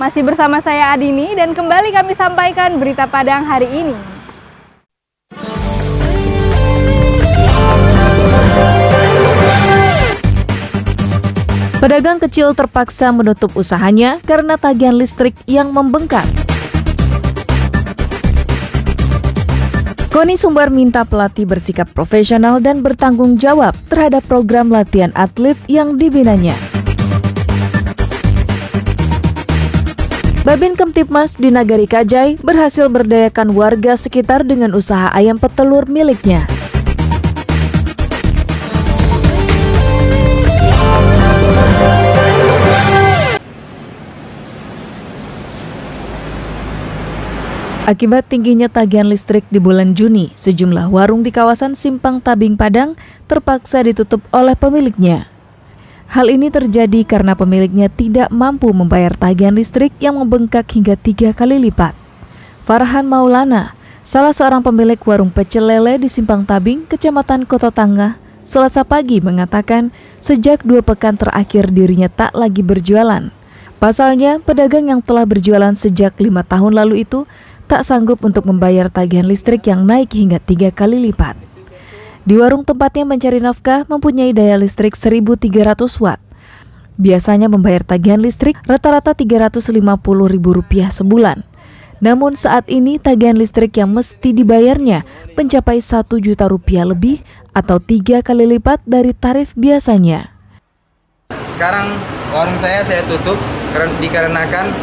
Masih bersama saya Adini dan kembali kami sampaikan berita Padang hari ini. Pedagang kecil terpaksa menutup usahanya karena tagihan listrik yang membengkak. KONI Sumbar minta pelatih bersikap profesional dan bertanggung jawab terhadap program latihan atlet yang dibinanya. Babin Kemtipmas di Nagari Kajai berhasil berdayakan warga sekitar dengan usaha ayam petelur miliknya. Akibat tingginya tagihan listrik di bulan Juni, sejumlah warung di kawasan Simpang Tabing Padang terpaksa ditutup oleh pemiliknya. Hal ini terjadi karena pemiliknya tidak mampu membayar tagihan listrik yang membengkak hingga 3 kali lipat. Farhan Maulana, salah seorang pemilik warung pecel lele di Simpang Tabing, Kecamatan Kota Tangah, Selasa pagi mengatakan sejak 2 pekan terakhir dirinya tak lagi berjualan. Pasalnya, pedagang yang telah berjualan sejak 5 tahun lalu itu tak sanggup untuk membayar tagihan listrik yang naik hingga 3 kali lipat. Di warung tempatnya mencari nafkah mempunyai daya listrik 1.300 watt. Biasanya membayar tagihan listrik rata-rata Rp350.000 sebulan. Namun saat ini tagihan listrik yang mesti dibayarnya mencapai Rp1 juta lebih atau 3 kali lipat dari tarif biasanya. Sekarang warung saya tutup dikarenakan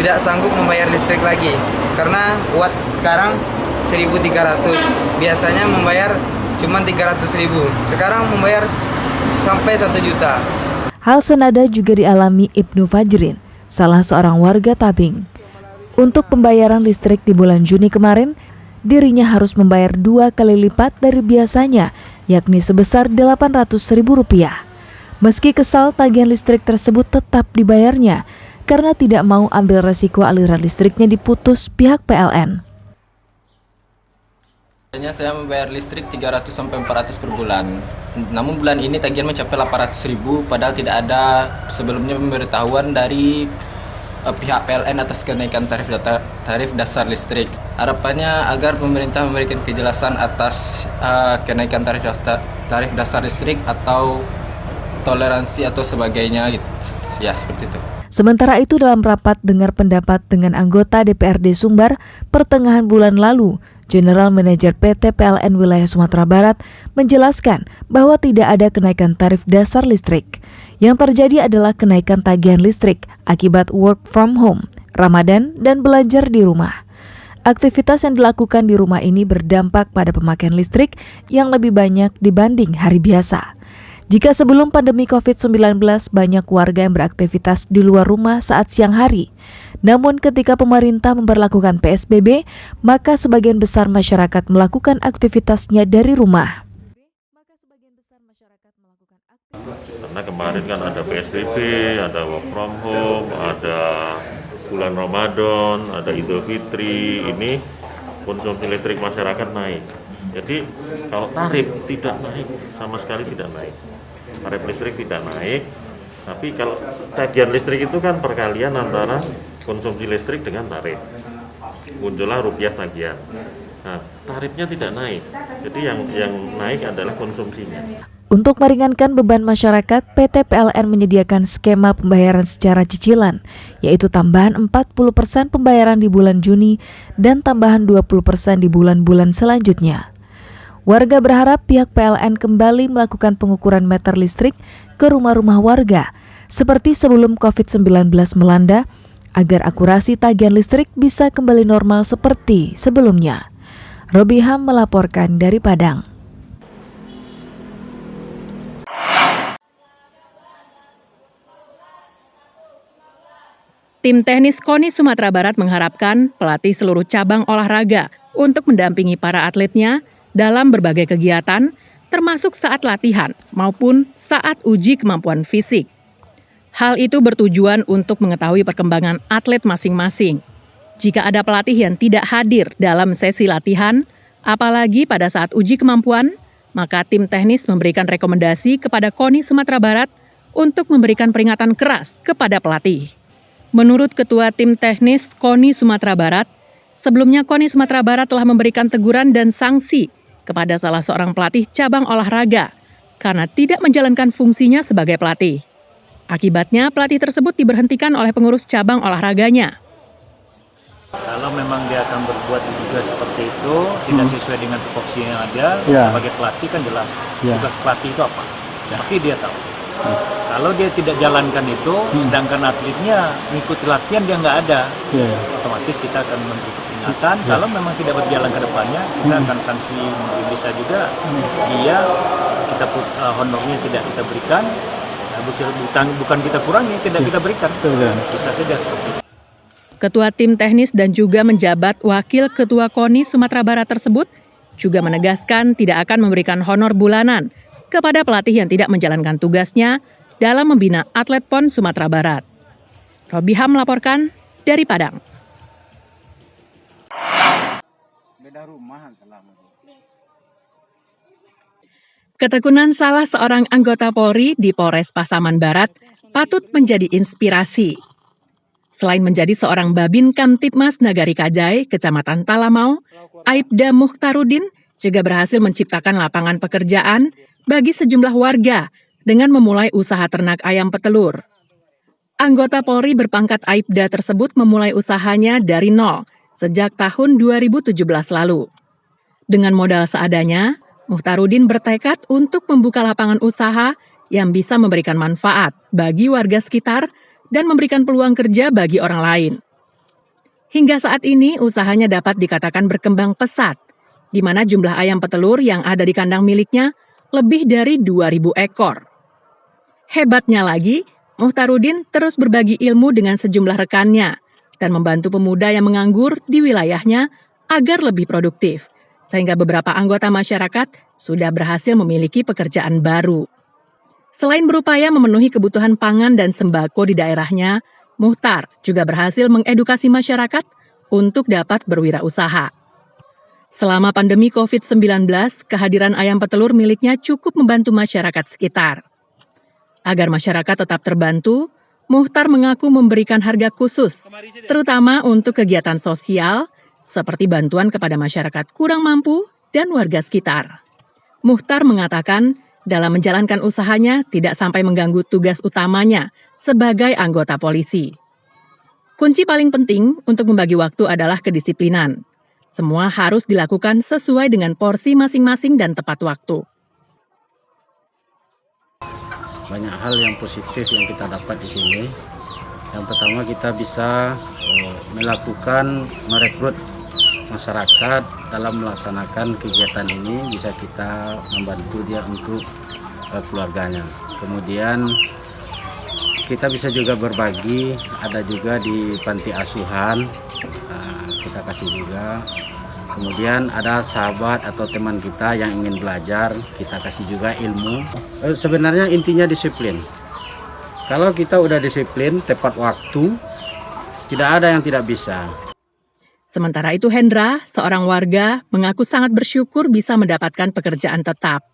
tidak sanggup membayar listrik lagi. Karena watt sekarang 1.300, biasanya membayar cuma 300.000, sekarang membayar sampai 1 juta. Hal senada juga dialami Ibnu Fajrin, salah seorang warga Tabing. Untuk pembayaran listrik di bulan Juni kemarin, dirinya harus membayar 2 kali lipat dari biasanya, yakni sebesar Rp800.000. Meski kesal, tagihan listrik tersebut tetap dibayarnya, karena tidak mau ambil resiko aliran listriknya diputus pihak PLN. Biasanya saya membayar listrik 300-400 per bulan. Namun bulan ini tagihan mencapai 800.000 padahal tidak ada sebelumnya pemberitahuan dari pihak PLN atas kenaikan tarif dasar listrik. Harapannya agar pemerintah memberikan kejelasan atas kenaikan tarif dasar listrik atau toleransi atau sebagainya gitu. Ya, seperti itu. Sementara itu dalam rapat dengar pendapat dengan anggota DPRD Sumbar pertengahan bulan lalu, General Manager PT PLN Wilayah Sumatera Barat menjelaskan bahwa tidak ada kenaikan tarif dasar listrik. Yang terjadi adalah kenaikan tagihan listrik akibat work from home, Ramadan, dan belajar di rumah. Aktivitas yang dilakukan di rumah ini berdampak pada pemakaian listrik yang lebih banyak dibanding hari biasa. Jika sebelum pandemi COVID-19 banyak warga yang beraktivitas di luar rumah saat siang hari, namun ketika pemerintah memberlakukan PSBB, maka sebagian besar masyarakat melakukan aktivitasnya dari rumah. Karena kemarin kan ada PSBB, ada work from home, ada bulan Ramadan, ada Idul Fitri, ini konsumsi listrik masyarakat naik. Jadi kalau tarif tidak naik, sama sekali tidak naik. Tarif listrik tidak naik, tapi kalau tagihan listrik itu kan perkalian antara konsumsi listrik dengan tarif. Muncullah rupiah tagihan. Nah, tarifnya tidak naik. Jadi yang naik adalah konsumsinya. Untuk meringankan beban masyarakat, PT PLN menyediakan skema pembayaran secara cicilan, yaitu tambahan 40% pembayaran di bulan Juni dan tambahan 20% di bulan-bulan selanjutnya. Warga berharap pihak PLN kembali melakukan pengukuran meter listrik ke rumah-rumah warga, seperti sebelum COVID-19 melanda, agar akurasi tagihan listrik bisa kembali normal seperti sebelumnya. Robiham melaporkan dari Padang. Tim teknis KONI Sumatera Barat mengharapkan pelatih seluruh cabang olahraga untuk mendampingi para atletnya dalam berbagai kegiatan, termasuk saat latihan maupun saat uji kemampuan fisik. Hal itu bertujuan untuk mengetahui perkembangan atlet masing-masing. Jika ada pelatih yang tidak hadir dalam sesi latihan, apalagi pada saat uji kemampuan, maka tim teknis memberikan rekomendasi kepada KONI Sumatera Barat untuk memberikan peringatan keras kepada pelatih. Menurut Ketua Tim Teknis KONI Sumatera Barat, sebelumnya KONI Sumatera Barat telah memberikan teguran dan sanksi kepada salah seorang pelatih cabang olahraga karena tidak menjalankan fungsinya sebagai pelatih. Akibatnya, pelatih tersebut diberhentikan oleh pengurus cabang olahraganya. Kalau memang dia akan berbuat juga seperti itu, tidak sesuai dengan tupoksi yang ada, sebagai pelatih kan jelas. Tugas pelatih itu apa? Pasti dia tahu. Kalau dia tidak jalankan itu, sedangkan atletnya mengikuti latihan dia nggak ada, otomatis kita akan memberi peringatan. Kalau memang tidak berjalan ke depannya, kita akan sanksi. Bisa juga dia honornya tidak kita berikan, bukan kita kurangi, tidak kita berikan. Bisa saja seperti itu. Ketua Tim Teknis dan juga menjabat Wakil Ketua KONI Sumatera Barat tersebut juga menegaskan tidak akan memberikan honor bulanan kepada pelatih yang tidak menjalankan tugasnya dalam membina atlet PON Sumatera Barat. Robiham melaporkan dari Padang. Ketekunan salah seorang anggota Polri di Polres Pasaman Barat patut menjadi inspirasi. Selain menjadi seorang Babin Kamtibmas Nagari Kajai, Kecamatan Talamau, Aibda Muhtarudin juga berhasil menciptakan lapangan pekerjaan bagi sejumlah warga dengan memulai usaha ternak ayam petelur. Anggota Polri berpangkat Aibda tersebut memulai usahanya dari nol sejak tahun 2017 lalu. Dengan modal seadanya, Muhtarudin bertekad untuk membuka lapangan usaha yang bisa memberikan manfaat bagi warga sekitar dan memberikan peluang kerja bagi orang lain. Hingga saat ini, usahanya dapat dikatakan berkembang pesat, di mana jumlah ayam petelur yang ada di kandang miliknya lebih dari 2.000 ekor. Hebatnya lagi, Muhtarudin terus berbagi ilmu dengan sejumlah rekannya dan membantu pemuda yang menganggur di wilayahnya agar lebih produktif, sehingga beberapa anggota masyarakat sudah berhasil memiliki pekerjaan baru. Selain berupaya memenuhi kebutuhan pangan dan sembako di daerahnya, Muhtar juga berhasil mengedukasi masyarakat untuk dapat berwirausaha. Selama pandemi COVID-19, kehadiran ayam petelur miliknya cukup membantu masyarakat sekitar. Agar masyarakat tetap terbantu, Muhtar mengaku memberikan harga khusus, terutama untuk kegiatan sosial, seperti bantuan kepada masyarakat kurang mampu dan warga sekitar. Muhtar mengatakan, dalam menjalankan usahanya tidak sampai mengganggu tugas utamanya sebagai anggota polisi. Kunci paling penting untuk membagi waktu adalah kedisiplinan. Semua harus dilakukan sesuai dengan porsi masing-masing dan tepat waktu. Banyak hal yang positif yang kita dapat di sini. Yang pertama, kita bisa merekrut masyarakat dalam melaksanakan kegiatan ini, bisa kita membantu dia untuk keluarganya. Kemudian kita bisa juga berbagi, ada juga di panti asuhan, kita kasih juga. Kemudian ada sahabat atau teman kita yang ingin belajar, kita kasih juga ilmu. Sebenarnya intinya disiplin. Kalau kita udah disiplin, tepat waktu, tidak ada yang tidak bisa. Sementara itu Hendra, seorang warga, mengaku sangat bersyukur bisa mendapatkan pekerjaan tetap.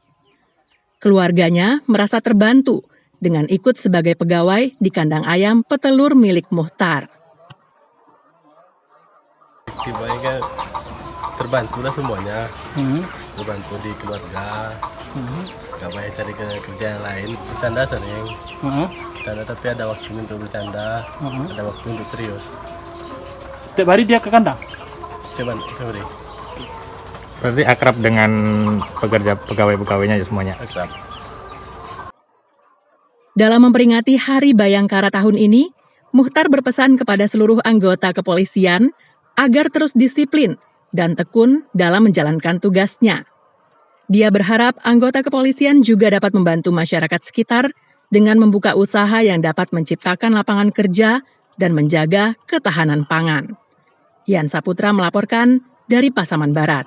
Keluarganya merasa terbantu dengan ikut sebagai pegawai di kandang ayam petelur milik Muhtar. Kan terbantu lah semuanya, terbantu di keluarga, gak banyak cari kerja yang lain. Bercanda sering, bercanda tapi ada waktu untuk bercanda, ada waktu untuk serius. Setiap hari dia ke kandang? Setiap hari. Berarti akrab dengan pegawai-pegawainya ya semuanya? Akrab. Dalam memperingati Hari Bayangkara tahun ini, Muhtar berpesan kepada seluruh anggota kepolisian agar terus disiplin dan tekun dalam menjalankan tugasnya. Dia berharap anggota kepolisian juga dapat membantu masyarakat sekitar dengan membuka usaha yang dapat menciptakan lapangan kerja dan menjaga ketahanan pangan. Yan Saputra melaporkan dari Pasaman Barat.